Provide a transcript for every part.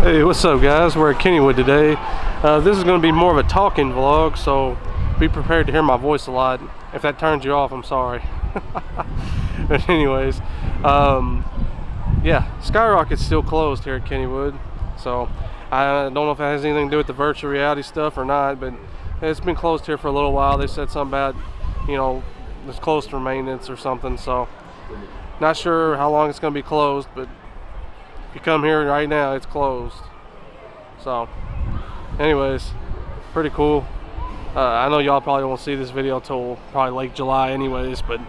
Hey, what's up guys? We're at Kennywood today. This is going to be more of a talking vlog, so be prepared to hear my voice a lot. If that turns you off, I'm sorry. But anyways, yeah, Skyrocket's still closed here at Kennywood, so I don't know if it has anything to do with the virtual reality stuff or not, but it's been closed here for a little while. They said something about, you know, it's closed for maintenance or something, so not sure how long it's going to be closed, but if you come here right now, it's closed. So anyways, pretty cool. I know y'all probably won't see this video till probably late July anyways, but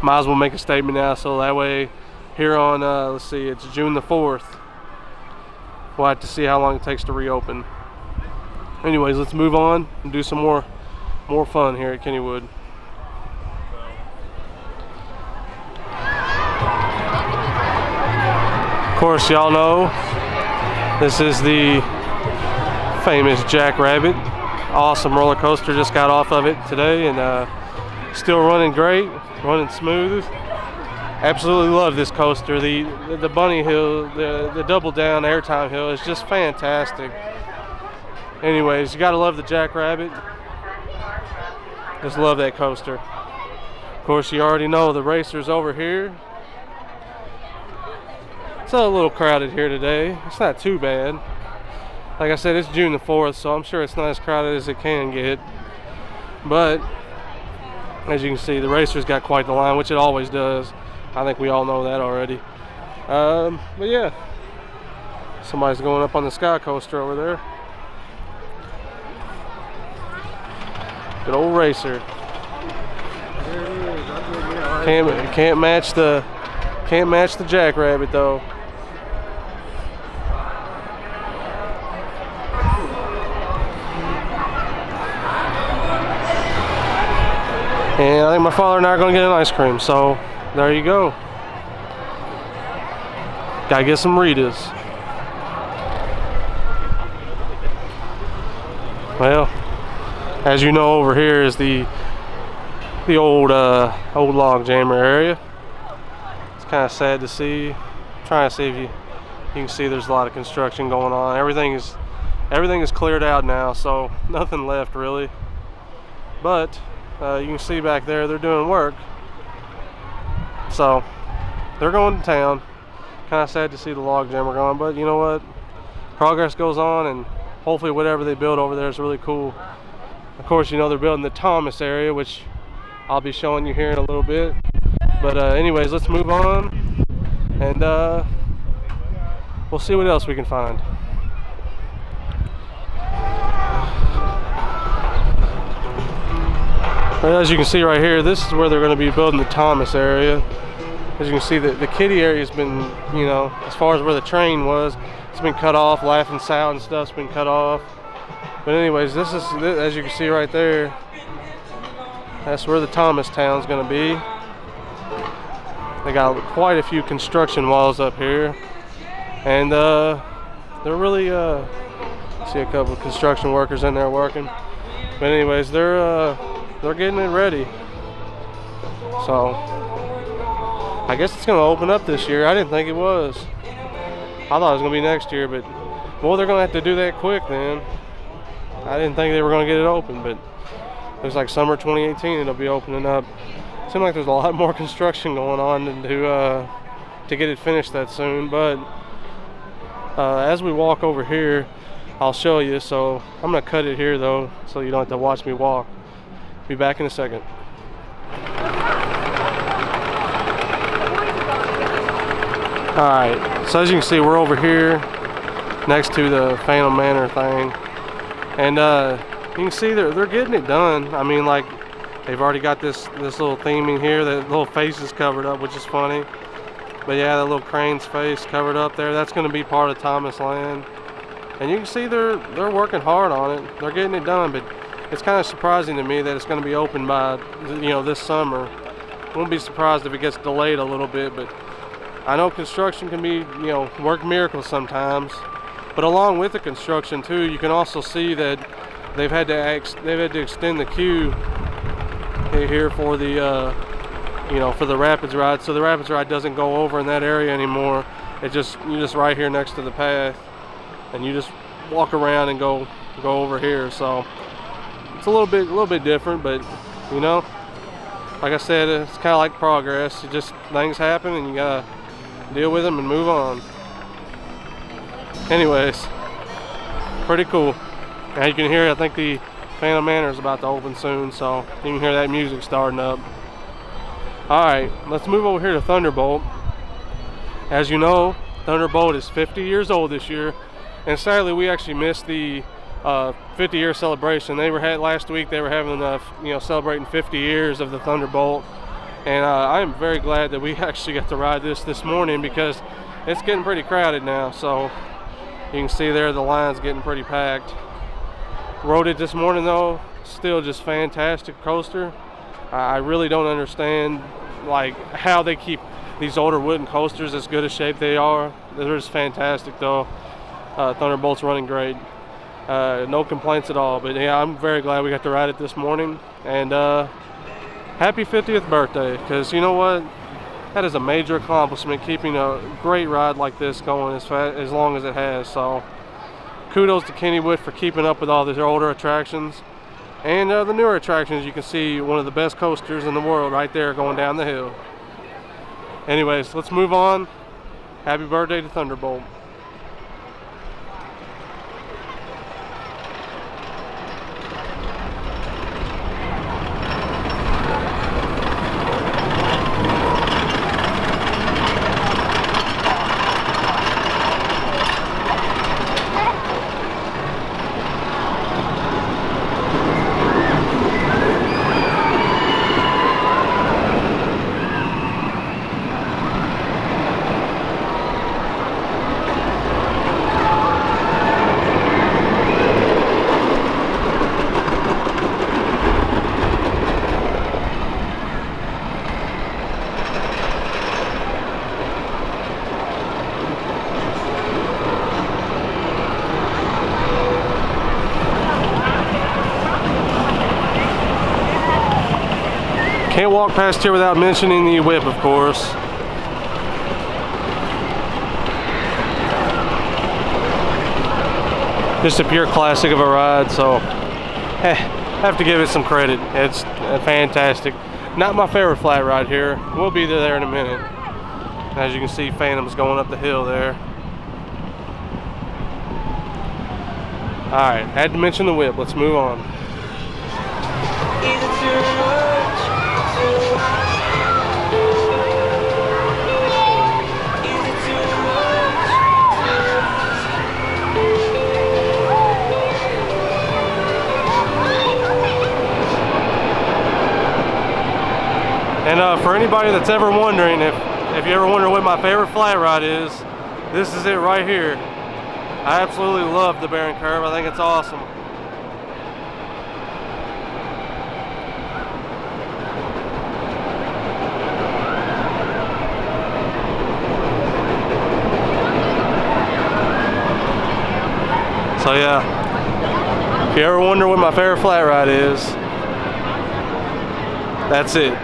might as well make a statement now, so that way here on let's see, it's June the 4th, we'll have to see how long it takes to reopen. Anyways, let's move on and do some more fun here at Kennywood. Of course, y'all know this is the famous Jackrabbit. Awesome roller coaster, just got off of it today and still running great, running smooth. Absolutely love this coaster. The bunny hill, the double down airtime hill is just fantastic. Anyways, you gotta love the Jackrabbit. Just love that coaster. Of course, you already know the racers over here. It's a little crowded here today. It's not too bad. Like I said, it's June the 4th, so I'm sure it's not as crowded as it can get. But as you can see, the racers got quite the line, which it always does. I think we all know that already. But yeah, somebody's going up on the sky coaster over there. Good old racer. Can't match the Jackrabbit though. And I think my father and I are going to get an ice cream, so there you go. Gotta get some Ritas. Well, as you know, over here is the old log jammer area. It's kind of sad to see. I'm trying to see if you can see there's a lot of construction going on. Everything is cleared out now, so nothing left really. But you can see back there they're doing work, so they're going to town. Kind of sad to see the log jammer going, but you know what, progress goes on, and hopefully whatever they build over there is really cool. Of course, you know, they're building the Thomas area, which I'll be showing you here in a little bit. But anyways, let's move on and we'll see what else we can find. As you can see right here, this is where they're going to be building the Thomas area. As you can see, the kiddie area has been, you know, as far as where the train was, it's been cut off. Laughing Sound and stuff's been cut off. But anyways, this is, as you can see right there, that's where the Thomas town's going to be. They got quite a few construction walls up here, and they're really see a couple of construction workers in there working. But anyways, they're getting it ready. So I guess it's going to open up this year. I didn't think it was. I thought it was going to be next year, but well, they're going to have to do that quick then. I didn't think they were going to get it open, but looks like summer 2018 it'll be opening up. Seems like there's a lot more construction going on to get it finished that soon. But as we walk over here, I'll show you. So I'm going to cut it here though, so you don't have to watch me walk. Be back in a second. Alright, so as you can see, we're over here next to the Phantom Manor thing, and you can see they're getting it done. I mean, like, they've already got this little theming here, that little face is covered up, which is funny. But yeah, that little crane's face covered up there, that's going to be part of Thomas Land. And you can see they're working hard on it. They're getting it done, but it's kind of surprising to me that it's going to be open by, you know, this summer. Won't be surprised if it gets delayed a little bit, but I know construction can be, you know, work miracles sometimes. But along with the construction too, you can also see that they've had to extend the queue here for the you know, for the Rapids ride, so the Rapids ride doesn't go over in that area anymore. You're just right here next to the path, and you just walk around and go over here. So it's a little bit different, but you know, like I said, it's kind of like progress. Things happen and you gotta deal with them and move on. Anyways, pretty cool. Now you can hear, I think the Phantom Manor is about to open soon, so you can hear that music starting up. Alright, let's move over here to Thunderbolt. As you know, Thunderbolt is 50 years old this year, and sadly we actually missed the 50-year celebration. Last week they were having celebrating 50 years of the Thunderbolt, and I am very glad that we actually got to ride this morning, because it's getting pretty crowded now. So you can see there the line's getting pretty packed. Rode it this morning though, still just fantastic coaster. I really don't understand like how they keep these older wooden coasters as good a shape they are. They're just fantastic though. Thunderbolt's running great. No complaints at all. But yeah, I'm very glad we got to ride it this morning. And happy 50th birthday, because you know what? That is a major accomplishment, keeping a great ride like this going as long as it has. So kudos to Kennywood for keeping up with all these older attractions. And the newer attractions, you can see one of the best coasters in the world right there going down the hill. Anyways, let's move on. Happy birthday to Thunderbolt. Can't walk past here without mentioning the whip, of course. Just a pure classic of a ride, so have to give it some credit. It's fantastic. Not my favorite flat ride here. We'll be there in a minute. As you can see, Phantom's going up the hill there. Alright, had to mention the whip. Let's move on. And for anybody that's ever wondering, if you ever wonder what my favorite flat ride is, this is it right here. I absolutely love the Baron Curve. I think it's awesome. So yeah, if you ever wonder what my favorite flat ride is, that's it.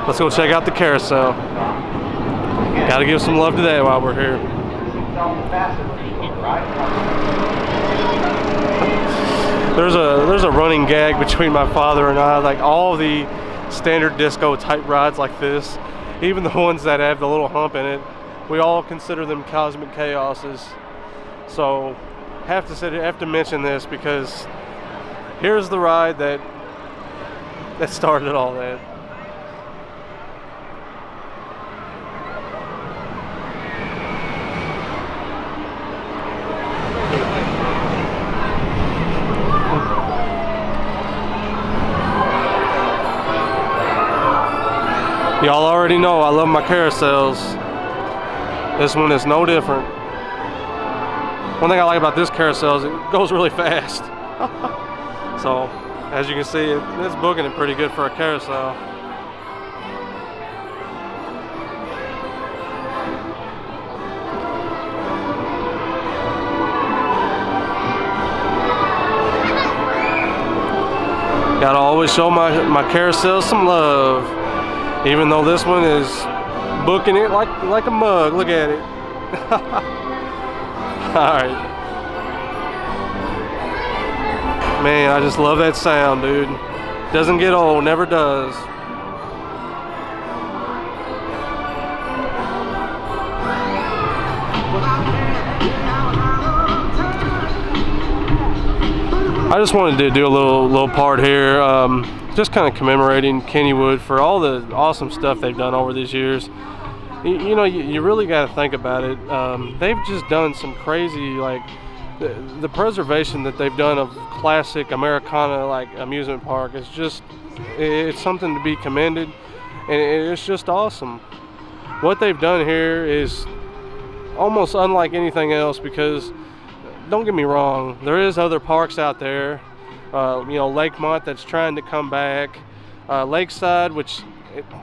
Let's go check out the Carousel. Gotta give some love to that while we're here. There's a running gag between my father and I. Like all the standard disco type rides like this, even the ones that have the little hump in it, we all consider them cosmic chaoses. So have to mention this, because here's the ride that started all that. Y'all already know I love my carousels. This one is no different. One thing I like about this carousel is it goes really fast. So, as you can see, it's booking it pretty good for a carousel. Gotta always show my carousel some love. Even though this one is booking it like a mug. Look at it. Alright. Man, I just love that sound, dude. Doesn't get old, never does. I just wanted to do a little part here, just kind of commemorating Kennywood for all the awesome stuff they've done over these years. You know, you really got to think about it. They've just done some crazy, like the preservation that they've done of classic Americana like amusement park is just, it's something to be commended, and it's just awesome. What they've done here is almost unlike anything else, because don't get me wrong, there is other parks out there, you know, Lakemont that's trying to come back, Lakeside, which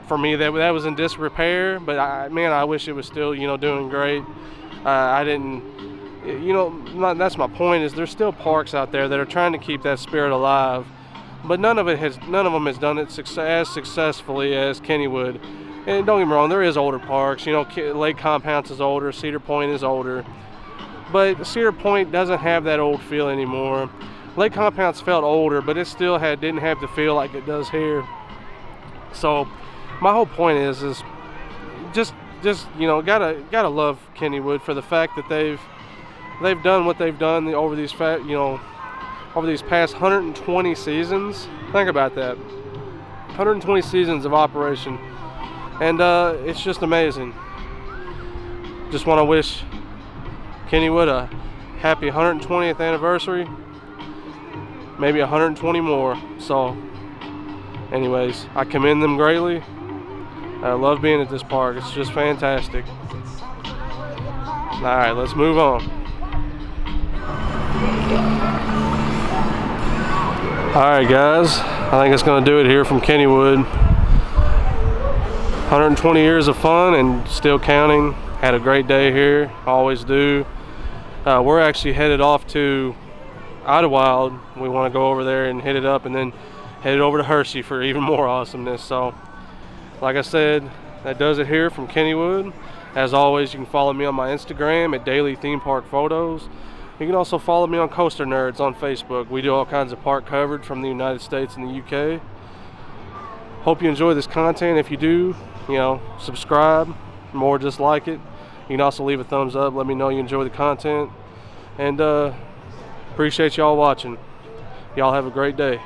for me that was in disrepair, but man, I wish it was still, you know, doing great. I didn't, you know, that's my point, is there's still parks out there that are trying to keep that spirit alive, but none of them has done it as successfully as Kennywood. And don't get me wrong, there is older parks, you know, Lake Compounce is older, Cedar Point is older, but Cedar Point doesn't have that old feel anymore. Lake Compounce felt older, but it still didn't have the feel like it does here. So my whole point is just you know, gotta love Kennywood for the fact that they've done what they've done over these over these past 120 seasons. Think about that, 120 seasons of operation, and it's just amazing. Just want to wish Kennywood a happy 120th anniversary, maybe 120 more. So anyways, I commend them greatly. I love being at this park. It's just fantastic. All right, let's move on. All right, guys, I think it's going to do it here from Kennywood. 120 years of fun and still counting. Had a great day here, always do. We're actually headed off to Idlewild. We want to go over there and hit it up, and then headed over to Hershey for even more awesomeness. So like I said, that does it here from Kennywood. As always, you can follow me on my Instagram at Daily Theme Park Photos. You can also follow me on Coaster Nerds on Facebook. We do all kinds of park coverage from the United States and the UK. Hope you enjoy this content. If you do, you know, subscribe, more just like it. You can also leave a thumbs up, let me know you enjoy the content, and appreciate y'all watching. Y'all have a great day.